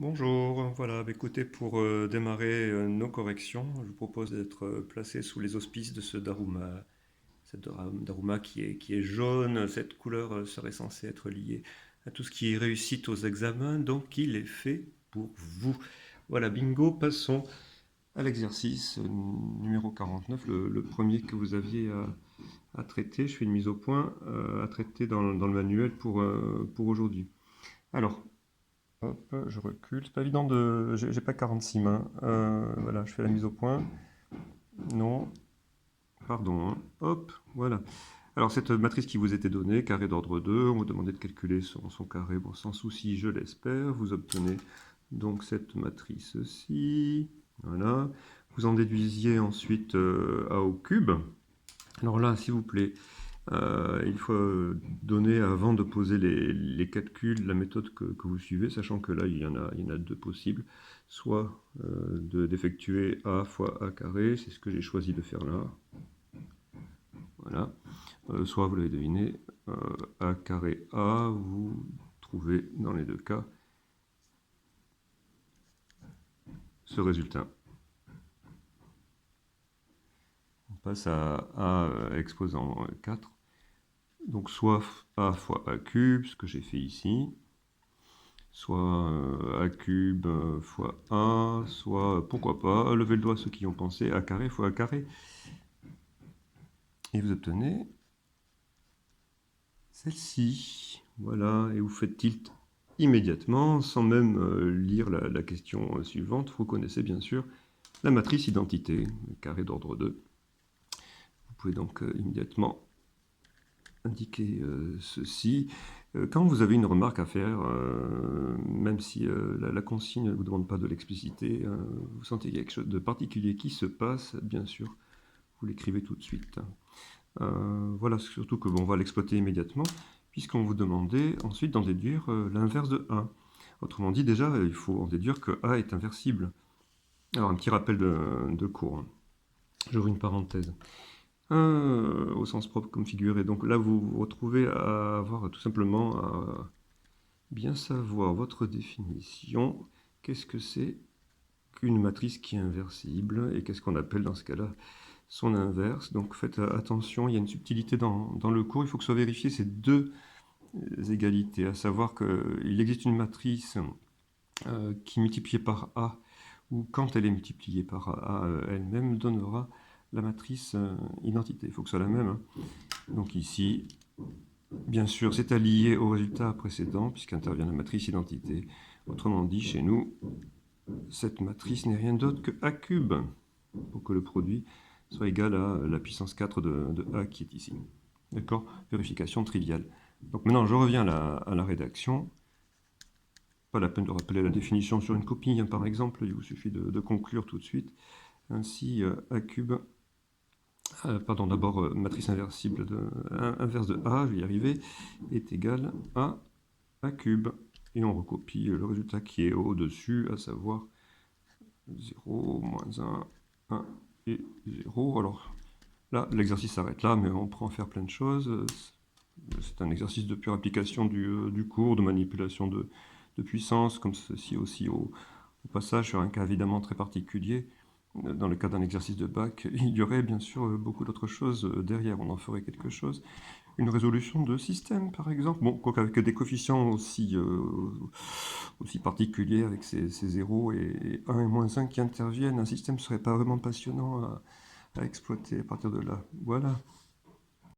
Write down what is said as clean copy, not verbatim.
Bonjour, voilà, bah, écoutez, pour démarrer nos corrections, je vous propose d'être placé sous les auspices de ce Daruma, Daruma qui est jaune. Cette couleur serait censée être liée à tout ce qui est réussite aux examens, donc il est fait pour vous. Voilà, bingo, passons à l'exercice numéro 49, le premier que vous aviez à traiter. Je fais une mise au point à traiter dans le manuel pour aujourd'hui. Alors, hop, je recule. C'est pas évident de. J'ai pas 46 mains. Voilà, je fais la mise au point. Non, pardon, hein. Hop, voilà. Alors, cette matrice qui vous était donnée, carré d'ordre 2, on vous demandait de calculer son carré. Bon, sans souci, je l'espère. Vous obtenez donc cette matrice-ci. Voilà. Vous en déduisiez ensuite A au cube. Alors là, s'il vous plaît, il faut donner, avant de poser les calculs, la méthode que vous suivez, sachant que là, il y en a deux possibles. Soit d'effectuer a fois a carré, c'est ce que j'ai choisi de faire là. Voilà. Soit, vous l'avez deviné, a carré a, vous trouvez dans les deux cas ce résultat. On passe à a exposant 4. Donc soit a fois a cube, ce que j'ai fait ici, soit a cube fois a, soit, pourquoi pas, levez le doigt ceux qui y ont pensé, a carré fois a carré. Et vous obtenez celle-ci. Voilà, et vous faites tilt immédiatement, sans même lire la question suivante. Vous connaissez bien sûr la matrice identité, carré d'ordre 2. Vous pouvez donc immédiatement indiquer ceci. Quand vous avez une remarque à faire, même si la consigne ne vous demande pas de l'expliciter, vous sentez quelque chose de particulier qui se passe, bien sûr, vous l'écrivez tout de suite. Voilà, surtout que bon, on va l'exploiter immédiatement, puisqu'on vous demandait ensuite d'en déduire l'inverse de A. Autrement dit, déjà, il faut en déduire que A est inversible. Alors, un petit rappel de cours, hein. J'ouvre une parenthèse. Au sens propre comme figuré. Donc là, vous vous retrouvez à avoir tout simplement à bien savoir votre définition. Qu'est-ce que c'est qu'une matrice qui est inversible et qu'est-ce qu'on appelle dans ce cas-là son inverse. Donc faites attention, il y a une subtilité dans le cours. Il faut que soit vérifié ces deux égalités, à savoir qu'il existe une matrice qui multipliée par A, ou quand elle est multipliée par A elle-même, donnera la matrice identité. Il faut que ce soit la même, hein. Donc ici, bien sûr, c'est allié au résultat précédent, puisqu'intervient la matrice identité. Autrement dit, chez nous, cette matrice n'est rien d'autre que A cube, pour que le produit soit égal à la puissance 4 de A qui est ici. D'accord? Vérification triviale. Donc maintenant, je reviens à la rédaction. Pas la peine de rappeler la définition sur une copie, hein, par exemple, il vous suffit de conclure tout de suite. Ainsi, A cube, pardon, d'abord, matrice inversible inverse de A, je vais y arriver, est égal à A cube. Et on recopie le résultat qui est au-dessus, à savoir 0, moins 1, 1 et 0. Alors là, l'exercice s'arrête là, mais on peut en faire plein de choses. C'est un exercice de pure application du cours, de manipulation de puissance, comme ceci aussi au passage sur un cas évidemment très particulier. Dans le cas d'un exercice de bac, il y aurait bien sûr beaucoup d'autres choses derrière, on en ferait quelque chose. Une résolution de système, par exemple. Bon, quoique avec des coefficients aussi particuliers, avec ces 0 et 1 et moins 1 qui interviennent, un système ne serait pas vraiment passionnant à exploiter à partir de là. Voilà.